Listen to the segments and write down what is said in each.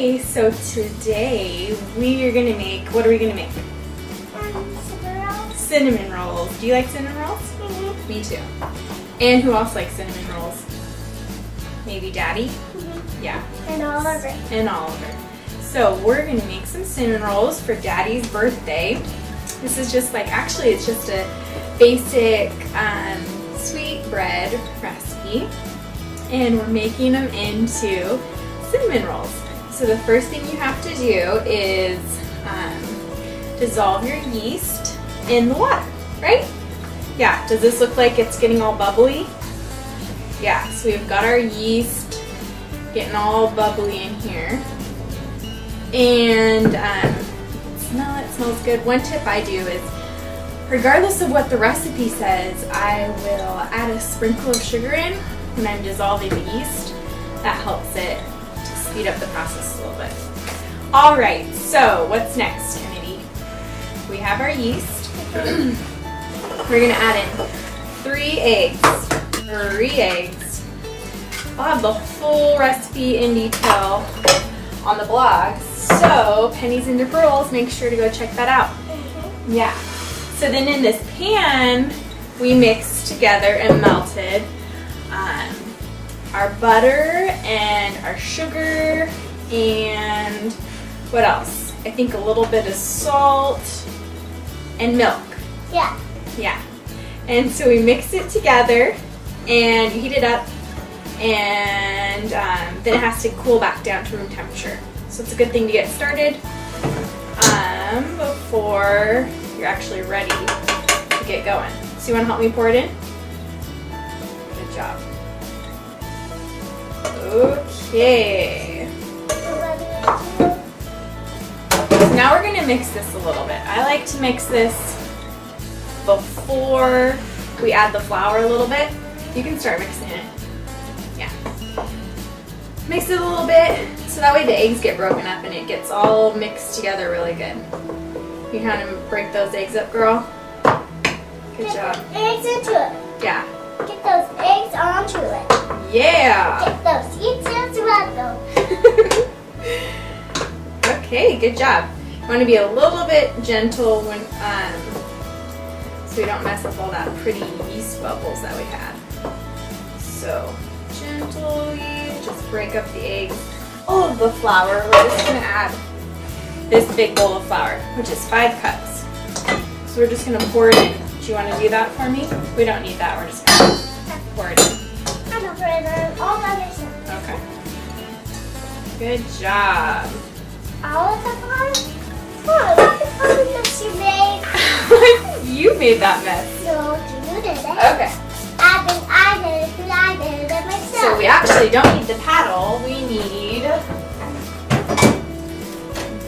Okay, so today we are gonna make, what are we gonna make? Cinnamon rolls. Cinnamon rolls. Do you like cinnamon rolls? Mm-hmm. Me too. And who else likes cinnamon rolls? Maybe Daddy? Mm-hmm. Yeah. And Oliver. And Oliver. So we're gonna make some cinnamon rolls for Daddy's birthday. This is just like, actually it's just a basic sweet bread recipe. And we're making them into cinnamon rolls. So the first thing you have to do is dissolve your yeast in the water, right? Yeah, does this look like it's getting all bubbly? Yeah, so we've got our yeast getting all bubbly in here. And it smells good. One tip I do is, regardless of what the recipe says, I will add a sprinkle of sugar in when I'm dissolving the yeast. That helps it to speed up the process a little bit. All right, so what's next, Kennedy? We have our yeast. We're gonna add in 3 eggs. 3 eggs. I'll have the full recipe in detail on the blog. So, Pennies and Dipper Rolls, make sure to go check that out. Mm-hmm. Yeah. So then in this pan, we mixed together and melted our butter and our sugar and what else? I think a little bit of salt and milk. Yeah. Yeah. And so we mix it together and you heat it up, and then it has to cool back down to room temperature. So it's a good thing to get started before you're actually ready to get going. So you want to help me pour it in? Good job. Okay. So now we're going to mix this a little bit. I like to mix this before we add the flour a little bit. You can start mixing it. Yeah. Mix it a little bit so that way the eggs get broken up and it gets all mixed together really good. You kind of break those eggs up, girl. Good job. Eggs into it. Yeah. Get those eggs onto it. Yeah. Get those seeds into it though. Okay, good job. You want to be a little bit gentle when, so we don't mess up all that pretty yeast bubbles that we had. So gently, just break up the eggs. All of the flour, we're just gonna add this big bowl of flour, which is 5 cups. So we're just gonna pour it in. Do you wanna do that for me? We don't need that, we're just gonna pour it in. I'm gonna put it on all by myself. Okay. Good job. All of the flour? Oh, look at all the mess you made. You made that mess. No, you did it. Okay. I did it myself. So we actually don't need the paddle, we need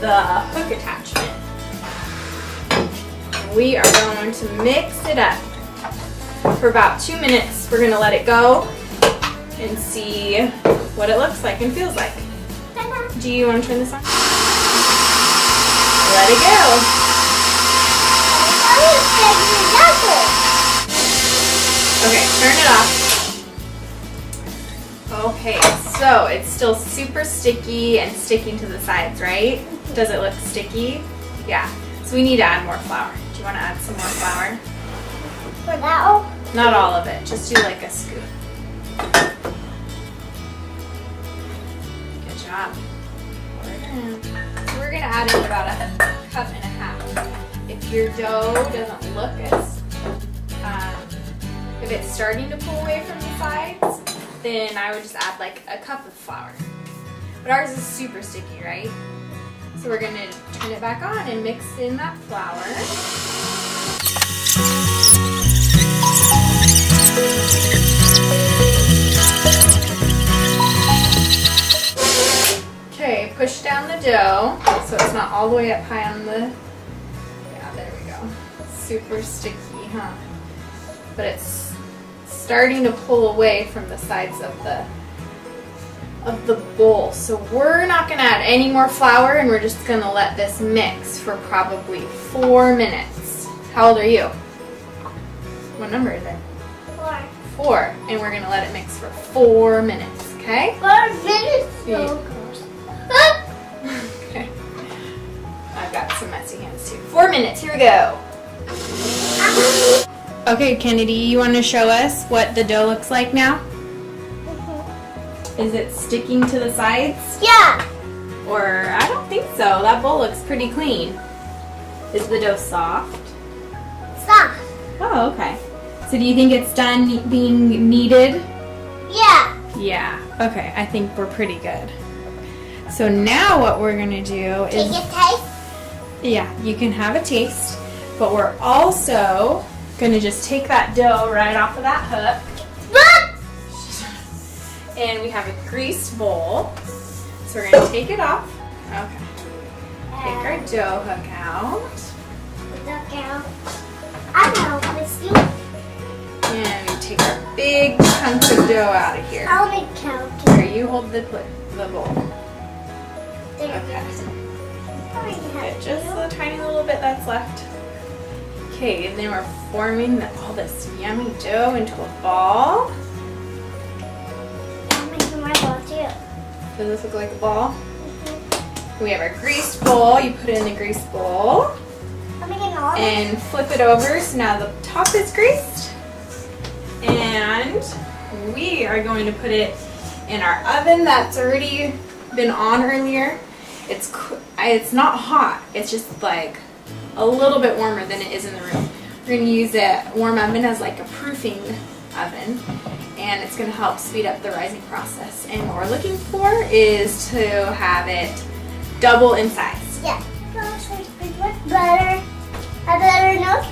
the hook attachment. We are going to mix it up for about 2 minutes. We're going to let it go and see what it looks like and feels like. Do you want to turn this on? Let it go. Okay, turn it off. Okay, so it's still super sticky and sticking to the sides, right? Does it look sticky? Yeah. So we need to add more flour. Do you want to add some more flour? For that one? Not all of it, just do like a scoop. Good job. Pour it in. So we're going to add in about 1.5 cups. If your dough doesn't look as, if it's starting to pull away from the sides, then I would just add like 1 cup of flour. But ours is super sticky, right? So we're gonna turn it back on and mix in that flour. Okay, push down the dough so it's not all the way up high on the, yeah, there we go. Super sticky, huh? But it's starting to pull away from the sides of the bowl. So we're not gonna add any more flour and we're just gonna let this mix for probably 4 minutes. How old are you? What number is it? 4. 4. And we're gonna let it mix for 4 minutes, okay? 4 minutes. Yeah. So close. got some messy hands too. 4 minutes, here we go. Okay, Kennedy, you want to show us what the dough looks like now? Is it sticking to the sides? Yeah. Or, I don't think so. That bowl looks pretty clean. Is the dough soft? Soft. Oh, okay. So do you think it's done being kneaded? Yeah. Yeah. Okay, I think we're pretty good. So now what we're going to do is... Take a taste. Yeah, you can have a taste. But we're also going to just take that dough right off of that hook. And we have a greased bowl. So we're going to take it off. Okay. Take our dough hook out. Look out. I know, with you. And we take our big chunks of dough out of here. I'll make count. Here, you hold the bowl. There. Okay. Get just a tiny little bit that's left. Okay, and then we're forming all this yummy dough into a ball. I'm making my ball too. Does this look like a ball? We have our greased bowl. You put it in the greased bowl I'm making all this. and flip it over. So now the top is greased. And we are going to put it in our oven that's already been on earlier. It's not hot. It's just like a little bit warmer than it is in the room. We're going to use a warm oven as like a proofing oven. And it's going to help speed up the rising process. And what we're looking for is to have it double in size. Yeah. With butter. A butter note.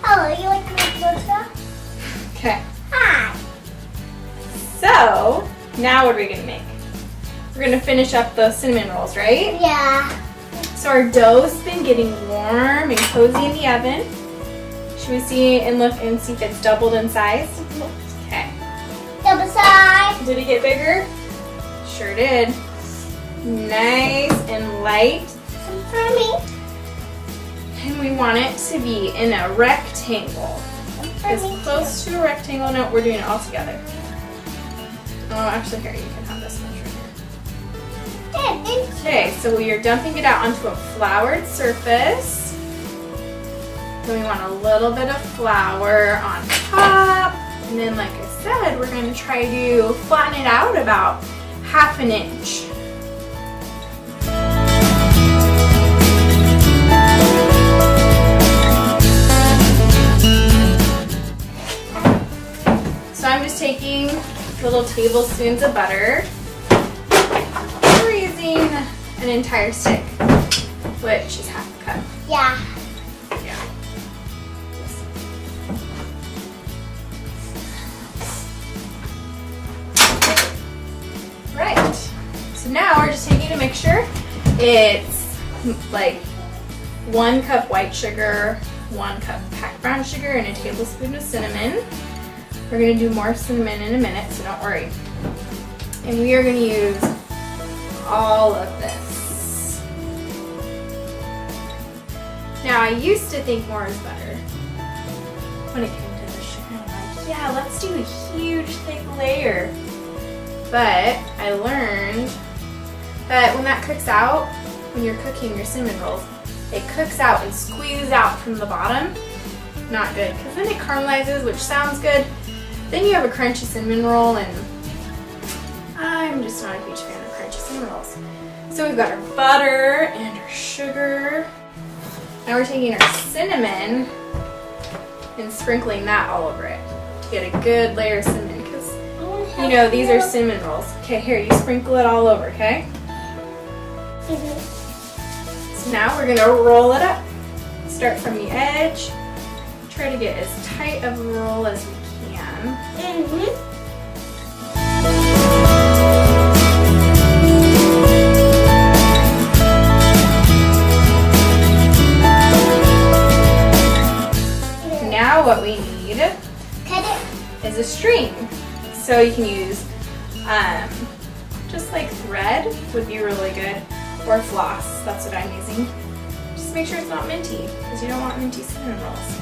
Oh, you like butter? Okay. Hi. So, now what are we going to make? We're going to finish up the cinnamon rolls, right? Yeah. So our dough's been getting warm and cozy in the oven. Should we see and look and see if it's doubled in size? Okay. Double side. Did it get bigger? Sure did. Nice and light. Some for me. And we want it to be in a rectangle. Some for As me close to a rectangle. No, we're doing it all together. Oh, actually, here, you can have this one right here. Yeah, thank you. Okay, so we are dumping it out onto a floured surface. Then we want a little bit of flour on top. And then, like I said, we're going to try to flatten it out about 1/2 inch. So I'm just taking little tablespoons of butter. We're using an entire stick, which is 1/2 cup. Yeah. Yeah. Right. So now we're just taking a mixture. It's like 1 cup white sugar, 1 cup packed brown sugar, and a tablespoon of cinnamon. We're going to do more cinnamon in a minute, so don't worry. And we are going to use all of this. Now, I used to think more is better when it came to the sugar. I'm like, yeah, let's do a huge thick layer. But I learned that when that cooks out, when you're cooking your cinnamon rolls, it cooks out and squeezes out from the bottom. Not good, because then it caramelizes, which sounds good. Then you have a crunchy cinnamon roll, and I'm just not a huge fan of crunchy cinnamon rolls. So we've got our butter and our sugar. Now we're taking our cinnamon and sprinkling that all over it to get a good layer of cinnamon, because you know these are cinnamon rolls. Okay, here, you sprinkle it all over, okay? So now we're gonna roll it up. Start from the edge. Try to get as tight of a roll as we can. Now what we need is a string. So you can use just like thread would be really good, or floss. That's what I'm using. Just make sure it's not minty, because you don't want minty cinnamon rolls.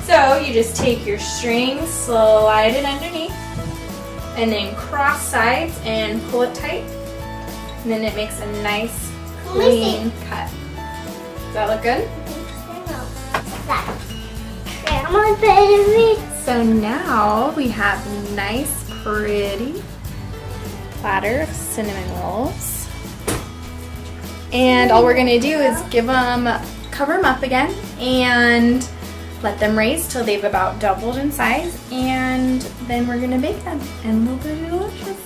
So you just take your string, slide it underneath, and then cross sides and pull it tight. And then it makes a nice clean cut. Does that look good? Grandma, baby. So now we have a nice, pretty platter of cinnamon rolls. And all we're gonna do is cover them up again and let them raise till they've about doubled in size, and then we're gonna bake them, and they'll be delicious.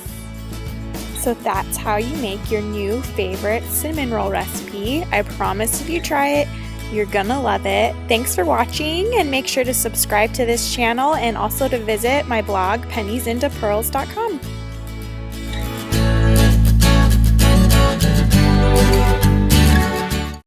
So that's how you make your new favorite cinnamon roll recipe. I promise if you try it, you're gonna love it. Thanks for watching, and make sure to subscribe to this channel and also to visit my blog, penniesintopearls.com.